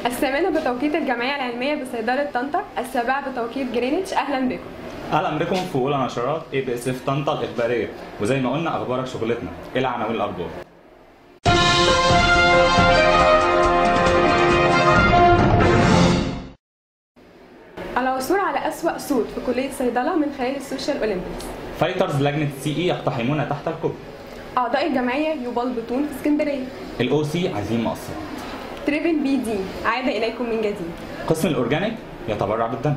الثامنة بتوقيت الجمعية العلمية بصيدلة طنطا، السابعة بتوقيت جرينتش. أهلا بكم. اهلا بكم في اولى نشرات ABSF طنطا الاخباريه، وزي ما قلنا اخبارك شغلتنا. الى عناوين الاخبار. العثور على أسوأ صوت في كلية صيدلة من خلال السوشيال أولمبيكس. فايترز لجنه CE يقتحمون تحت الكوبري. أعضاء الجمعية يبلبطون في اسكندرية. الOC عايزين مقصات. تريبل BD عاد إليكم من جديد. قسم الأورجانيك يتبرع بالدم.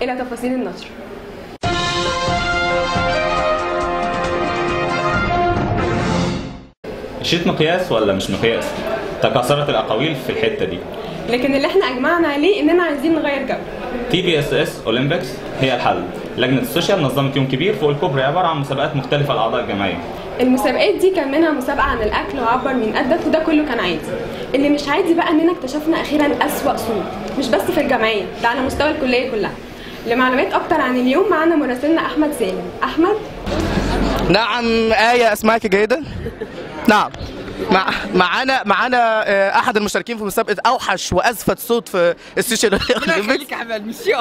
إلى تفاصيل النشر. الشيت مقياس ولا مش مقياس؟ تكاثرت الأقاويل في الحتة دي. لكن اللي احنا أجمعنا عليه إننا عايزين نغير جو. TBSS أولمبيكس هي الحل. لجنة السوشيال نظمت يوم كبير فوق الكوبري عبارة عن مسابقات مختلفة لأعضاء الجمعية. المسابقات دي كان منها مسابقة عن الأكل وعبر مين أدت، وده كله كان عادي. اللي مش عادي بقى إننا اكتشفنا أخيرا أسوأ صوت، مش بس في الجمعية، ده على مستوى الكلية كلها. لمعلومات أكتر عن اليوم معانا مراسلنا أحمد سالم. أحمد؟ نعم آية، أسمعك جيدا؟ نعم. معانا أحد المشاركين في مسابقة أوحش وأزفت صوت في السوشيال أولمبيكس.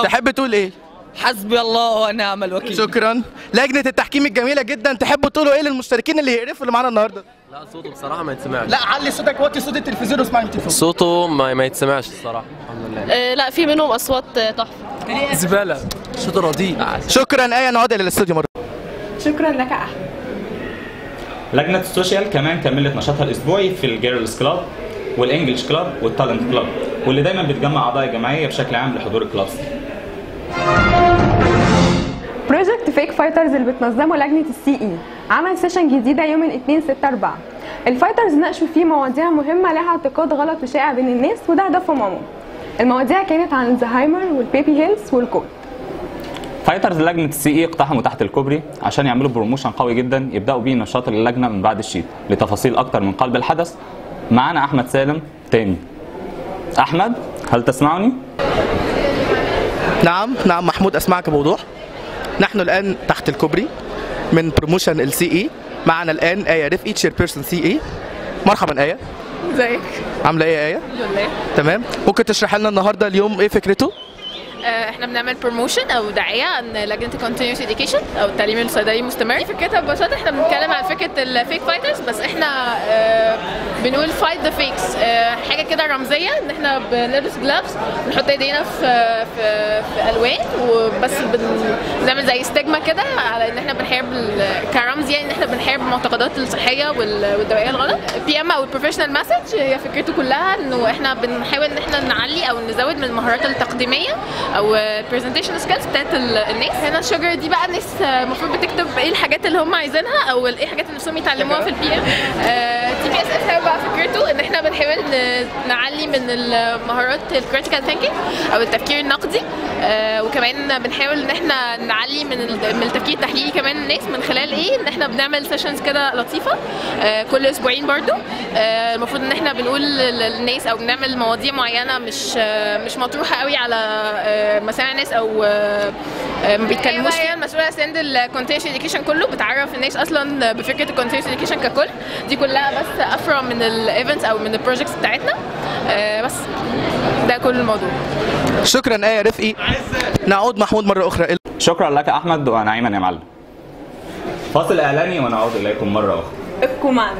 تحب تقول إيه؟ حسبي الله ونعم الوكيل. شكرا. لجنة التحكيم الجميلة جدا، تحبوا تقولوا ايه للمشتركين اللي يقرفوا اللي معانا النهارده؟ لا صوته بصراحة ما يتسمعش. لا علي صوتك، وطي صوت التلفزيون واسمعني من التليفون. صوته ما يتسمعش الصراحة. الحمد لله. لا في منهم أصوات تحفة. زبالة. صوته رديء. شكرا آية، نعود إلى الاستوديو مرة. شكرا لك أحمد. لجنة السوشيال كمان كملت نشاطها الأسبوعي في الجيرلز كلاب والإنجلش كلاب والتالنت كلاب، واللي دايما بتجمع أعضاء الجمعية بشكل عام لحضور الكلاس. بروجكت فيك فايترز اللي بتنظمه لجنة CE عمل سيشن جديدة يوم الاثنين 6/4. الفايترز ناقشوا فيه مواضيع مهمة لها اعتقاد غلط وشائع بين الناس، وده هدفهم عموما. المواضيع كانت عن الزهايمر والبيبي هيلث والكود. فايترز لجنة CE اقتحموا تحت الكوبري عشان يعملوا بروموشن قوي جدا يبدأوا بيه نشاط اللجنة من بعد الشيت. لتفاصيل أكتر من قلب الحدث معانا أحمد سالم تاني. أحمد، هل تسمعني؟ نعم محمود، أسمعك بوضوح. نحن الآن تحت الكوبري من بروموشن CE. معنا الآن آية رفقي، تشير بيرسون CE. مرحبا آية. ازيك؟ عاملة إيه يا آية؟ الحمد لله. تمام. ممكن تشرح لنا النهارده اليوم إيه فكرته؟ احنا بنعمل بروموشن او دعايه عن لجنه الكونتينيوس اديوكيشن او التعليم الصيدلي المستمر. فكرتها ببساطه احنا بنتكلم عن فكره الفيك فايترز، بس احنا بنقول فايت ذا فيكس، حاجه كده رمزيه ان احنا بنلبس جلافز، بنحط ايدينا في الوان، وبس بنعمل زي ستيجما كده على ان احنا بنحارب كرمز، يعني ان احنا بنحارب المعتقدات الصحيه والدوائيه الغلط. PM او البروفيشنال مسج هي فكرته كلها انه احنا بنحاول ان احنا نعلي او نزود من المهارات التقديميه او البرزنتيشن سكيلز بتاعت الناس. هنا الشجره دي بقى الناس المفروض بتكتب ايه الحاجات اللي هم عايزينها او ايه الحاجات اللي نفسهم يتعلموها في الPM. TBSS هي بقى فكرته ان احنا بنحاول نعلي من المهارات الكريتيكال ثينكينج او التفكير النقدي، وكمان بنحاول ان احنا نعلي من التفكير التحليلي كمان الناس من خلال ايه ان احنا بنعمل سيشنز كده لطيفه كل اسبوعين برضو. المفروض ان احنا بنقول للناس او بنعمل مواضيع معينه مش مطروحه قوي على مسامع الناس او ما بيتكلموش فيها. المسؤوله سند الكونتينيوس اديوكيشن كله بتعرف الناس اصلا بفكره الكونتينيوس اديوكيشن ككل. دي كلها بس افرع من الايفنتس او من البروجكتس بتاعتنا. بس ده كل الموضوع. شكرا آية رفقي. نعود محمود مرة أخرى. شكرا لك أحمد ونعيما يا معلم. فاصل إعلاني ونعود إليكم مرة أخرى. ابقوا معنا.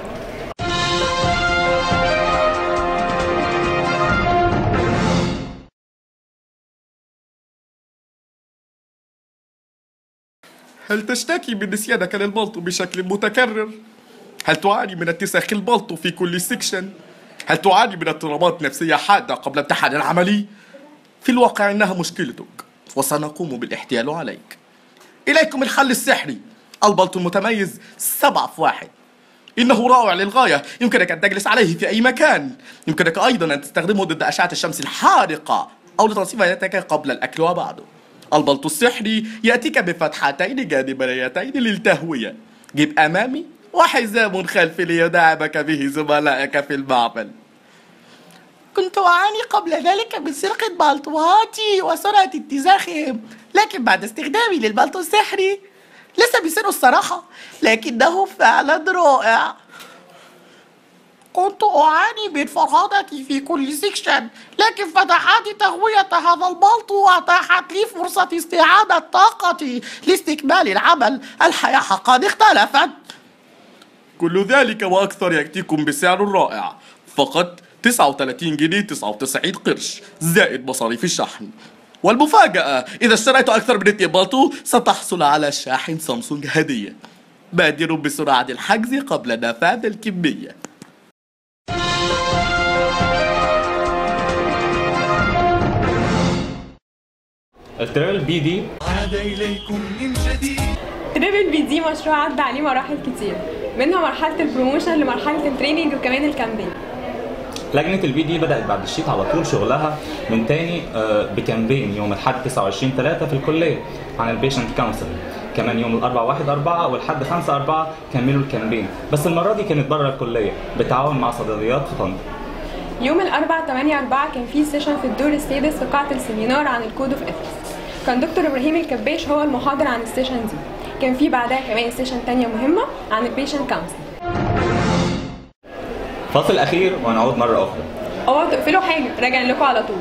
هل تشتكي من نسيانك للبلطو بشكل متكرر؟ هل تعاني من اتساخ البلطو في كل سيكشن؟ هل تعاني من اضطرابات نفسية حادة قبل امتحان العملي؟ في الواقع إنها مشكلتك وسنقوم بالاحتيال عليك. إليكم الحل السحري، البلطو المتميز 7 في 1. إنه رائع للغاية، يمكنك أن تجلس عليه في أي مكان. يمكنك أيضا أن تستخدمه ضد أشعة الشمس الحارقة أو لتنظيف يدك قبل الأكل وبعده. البلط السحري يأتيك بفتحتين جانبيتين للتهوية. جيب أمامي وحزام خلفي ليداعبك به زملائك في المعمل. كنت أعاني قبل ذلك من سرقة بلطواتي وسرعة اتزاخهم، لكن بعد استخدامي للبلط السحري لسه بيصيروا الصراحة، لكنه فعلا رائع. كنت أعاني من فرهدتي في كل سيكشن، لكن فتحات تهوية هذا البلط أتاحت لي فرصة استعادة طاقتي لاستكمال العمل. الحياة حقا اختلفت. كل ذلك وأكثر يأتيكم بسعر رائع، فقط 39 جنيه 99 قرش زائد مصاريف الشحن. والمفاجأة، إذا اشتريت أكثر من 2 بلطو ستحصل على شاحن سامسونج هدية. بادروا بسرعة الحجز قبل نفاذ الكمية. التريبل بي دي عاد إليكم من جديد. تريبل بي دي مشروع عدى عليه مراحل كتير، منها مرحلة البروموشن لمرحلة التريننج وكمان الكامبين. لجنة البي دي بدأت بعد الشيت على طول شغلها من تاني بكامبين يوم الأحد 29/3 في الكلية عن البيشنت كونسل. كمان يوم الأربعاء 1/4 والحد 5/4 كملوا الكامبين، بس المرة دي كانت بره الكلية بالتعاون مع صيدليات في طنطا. يوم الأربعاء 8/4 كان في سيشن في الدور السادس في قاعة السيمينار عن الكود اوف اثكس. كان دكتور إبراهيم الكباش هو المحاضر عن السيشن دي. كان في بعدها كمان سيشن تانية مهمة عن البيشنت كونسل. فاصل أخير ونعود مرة أخرى. اوعوا تقفلوا حاجة، راجعين لكم على طول.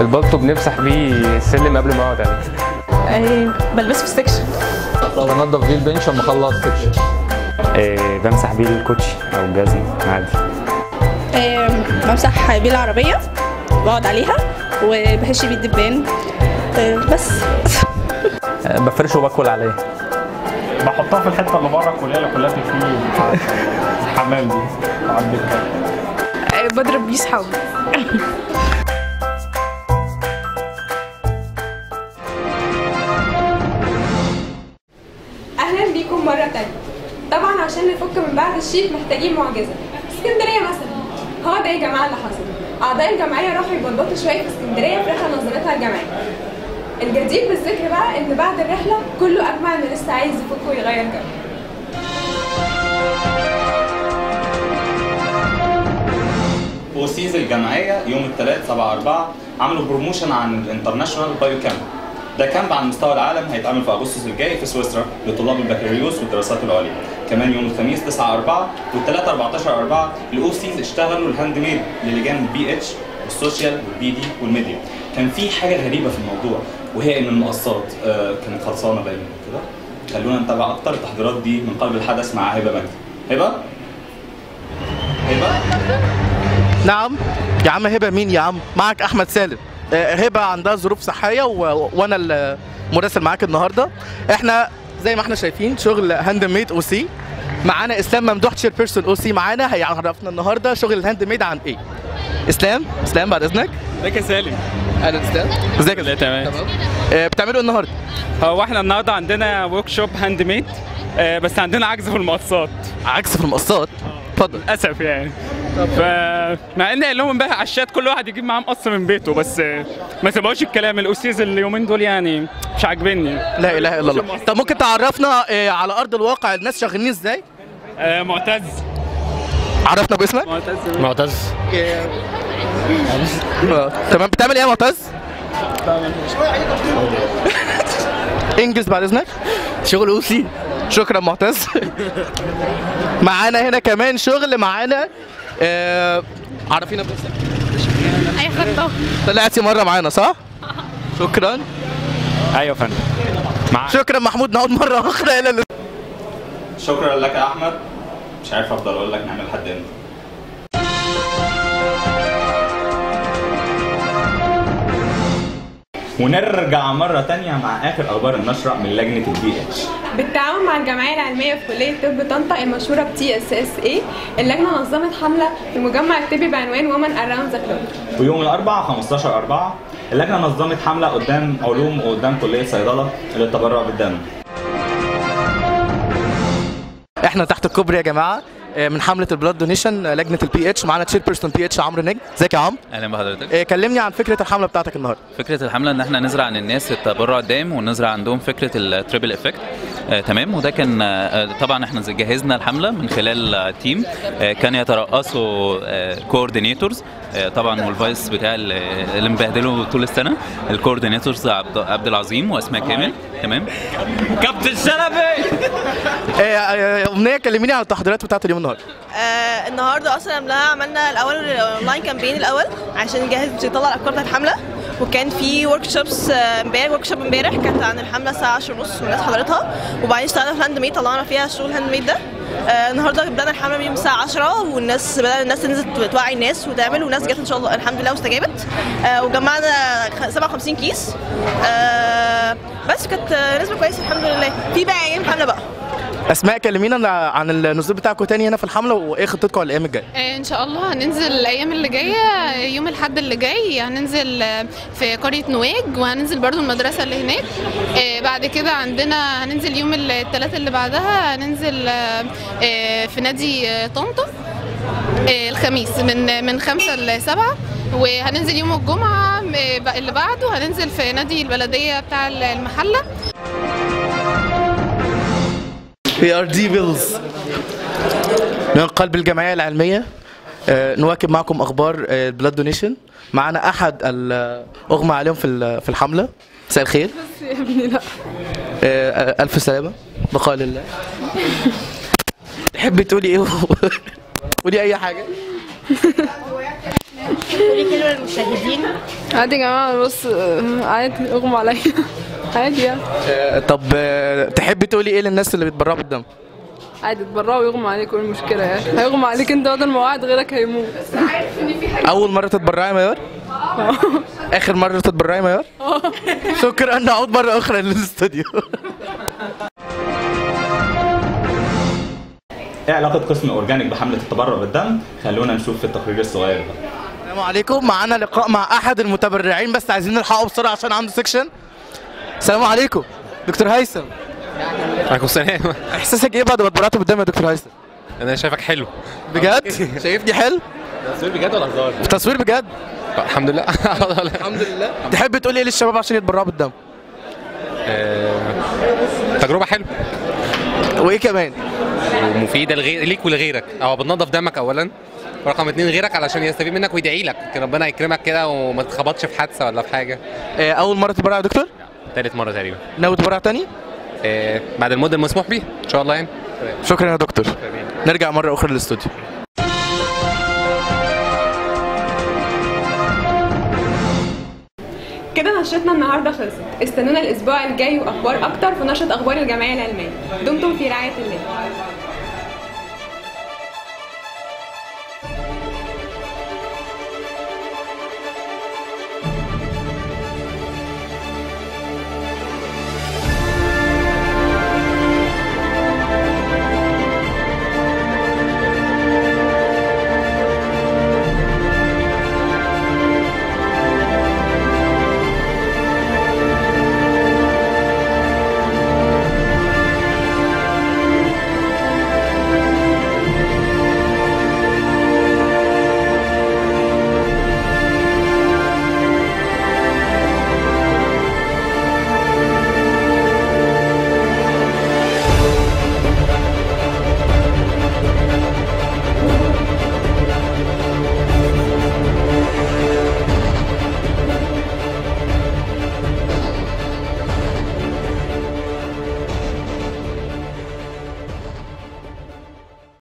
البلطو بنمسح بيه السلم قبل ما اقعد عليه. بلبسه في السكشن. بنضف بيه البنش لما اخلص سكشن. بمسح بيه الكوتشي او الجزمه عادي. بمسح بيه العربيه بقعد عليها وبهش بيه الدبان بس. بفرشه وباكل عليه. بحطها في الحته اللي بره الكليه اللي كلها فيه الحمام دي على الدكه. بضرب بيه صحابي. اهلا بيكم مره تانية. طبعا عشان نفك من بعد الشيت محتاجين معجزه. اسكندريه مثلا، هو ده يا جماعه اللي حصل. اعضاء الجمعيه راحوا يبلطوا شويه في اسكندريه في رحله نظمتها الجمعيه. الجديد بالذكر بقى ان بعد الرحله كله اجمع انه لسه عايز يفك ويغير جو. وسيز الجمعيه يوم الثلاث 7/4 عملوا بروموشن عن الانترناشونال بايو كامب. ده كامب على مستوى العالم هيتعمل في اغسطس الجاي في سويسرا لطلاب البكالوريوس والدراسات العليا. كمان يوم الخميس 9/4 والثلاث 14/4 الاو سيز اشتغلوا الهاند ميد للجان البي اتش والسوشيال والبي دي والميديا. كان في حاجه غريبه في الموضوع وهي ان المقصات كانت خلصانه باينه كده. خلونا نتابع اكتر التحضيرات دي من قلب الحدث مع هبه مجدي. هبه؟ نعم يا عم. هبه مين يا عم؟ معك احمد سالم. هبه عندها ظروف صحيه وانا المراسل معاك النهارده. احنا زي ما احنا شايفين شغل هاند ميد او سي. معانا اسلام ممدوح تشير بيرسون او سي معانا هيعرفنا النهارده شغل الهاند ميد عن ايه. اسلام بعد اذنك. ازيك يا سالم؟ اهلا اسلام. ازيك يا تمام. بتعملوا ايه النهارده؟ هو احنا النهارده عندنا ورك شوب هاند ميد، بس عندنا عجز في المقصات. عجز في المقصات؟ اتفضل. للاسف يعني. مع ان قال لهم امبارح على الشات كل واحد يجيب معاه مقص من بيته، بس ما سمعوش الكلام. الاستاذ اليومين دول يعني مش عاجبني. لا اله الا الله. طب ممكن تعرفنا على ارض الواقع الناس شغالين ازاي؟ معتز. عرفنا باسمك؟ معتز. تمام. بتعمل ايه يا معتز؟ انجز بعد اذنك. شغل اوسي. شكرا معتز. معانا هنا كمان شغل معانا. عرفينا بنفسك. اي خطه. طلعتي مره معانا صح؟ شكرا. ايوه يا فندم. شكرا محمود. نعود مره اخرى الى شكرا لك يا احمد. مش عارف افضل اقول لك نعمل لحد امتى. ونرجع مرة تانية مع آخر أخبار النشرة من لجنة البي اتش. بالتعاون مع الجمعية العلمية في كلية طب طنطا المشهورة بTSSA، اللجنة نظمت حملة في المجمع الطبي بعنوان Women Around the Clock. ويوم الأربعاء 15/4 اللجنة نظمت حملة قدام علوم وقدام كلية صيدلة للتبرع بالدم. احنا تحت الكوبري يا جماعه من حمله البلاد دونيشن لجنه الPH. معانا تشير بيرسون PH عمرو نجم. ازيك يا عمرو؟ اهلا بحضرتك. كلمني عن فكره الحمله بتاعتك النهارده. فكره الحمله ان احنا نزرع عن الناس التبرع الدائم ونزرع عندهم فكره التريبل افكت. تمام. وده كان طبعا احنا جهزنا الحمله من خلال تيم كان يترأسه كوردينيتورز طبعا، والفايس بتاع اللي مبهدله طول السنه الكوردينيتورز عبد العظيم واسماء كامل. تمام. كابتن شلبي. امنيه كلميني عن التحضيرات بتاعت اليوم النهارده. النهارده اصلا عملنا الاول اونلاين كامبين الاول عشان نجهز نطلع الافكار بتاعت الحمله، وكان في ورك شوبس امبارح كانت عن الحمله الساعه 10:30 والناس حضرتها، وبعدين اشتغلنا في الهاند ميد طلعنا فيها الشغل الهاند ميد ده. النهارده بدانا الحمله من الساعه 10 والناس الناس تنزل توعي الناس وتعمل، وناس جت ان شاء الله الحمد لله واستجابت. وجمعنا 57 كيس بس كانت نسبه كويسه الحمد لله. في بقى ايام حمله بقى. اسماء كلمينا عن النزول بتاعكم تاني هنا في الحمله، وايه خطتكم على الايام الجايه؟ ان شاء الله هننزل الايام اللي جايه. يوم الاحد اللي جاي هننزل في قريه نواج، وهننزل برضو المدرسه اللي هناك. بعد كده عندنا هننزل يوم الثلاث اللي بعدها هننزل في نادي طنطا الخميس من 5 ل 7، وهننزل يوم الجمعه اللي بعده هننزل في نادي البلديه بتاع المحله. PRD Bills من قلب الجمعية العلمية. نواكب معكم أخبار البلاد دونيشن. معنا أحد أغمى عليهم في الحملة. مساء الخير. بس يا ابني لا. ألف سلامة بقاء لله. تحبي تقولي إيه؟ قولي أي حاجة. قولي كلمة للمشاهدين. عادي يا جماعة، بص عادي أغمى عليا عادي يعني. طب تحبي تقولي إيه للناس اللي بيتبرعوا بالدم؟ عادي تبرعوا ويغمى عليك، ايه المشكلة يعني؟ هيغمى عليك انت بدل ما واحد غيرك هيموت. أول مرة تتبرعي يا ميار؟ آخر مرة تتبرعي يا ميار؟ شكرا. نعود مرة أخرى للاستوديو. ايه علاقة قسم اورجانيك بحملة التبرع بالدم؟ خلونا نشوف في التقرير الصغير ده. السلام عليكم. معانا لقاء مع أحد المتبرعين، بس عايزين نلحقه بسرعة عشان عنده سكشن. السلام عليكم دكتور هيثم. عليكم السلام. احساسك ايه بعد ما اتبرعت بالدم يا دكتور هيثم؟ انا شايفك حلو. بجد؟ شايفني حلو؟ تصوير بجد ولا هزار؟ تصوير بجد. الحمد لله. الحمد لله. تحب تقول ايه للشباب عشان يتبرعوا بالدم؟ تجربه حلوه. وايه كمان؟ ومفيده ليك ولغيرك. بتنظف دمك اولا، ورقم 2 غيرك علشان يستفيد منك ويدعي لك ربنا يكرمك كده وما تتخبطش في حادثه ولا في حاجه. اول مره تتبرع يا دكتور؟ ثالث مره تقريبا. ناوي تتبرع تاني؟ بعد المده المسموح بيه ان شاء الله يعني. شكرا يا دكتور. نرجع مره اخرى للاستوديو. كده نشرتنا النهارده خلصت. استنونا الاسبوع الجاي واخبار اكتر في نشره اخبار الجمعيه العلميه. دمتم في رعايه الله.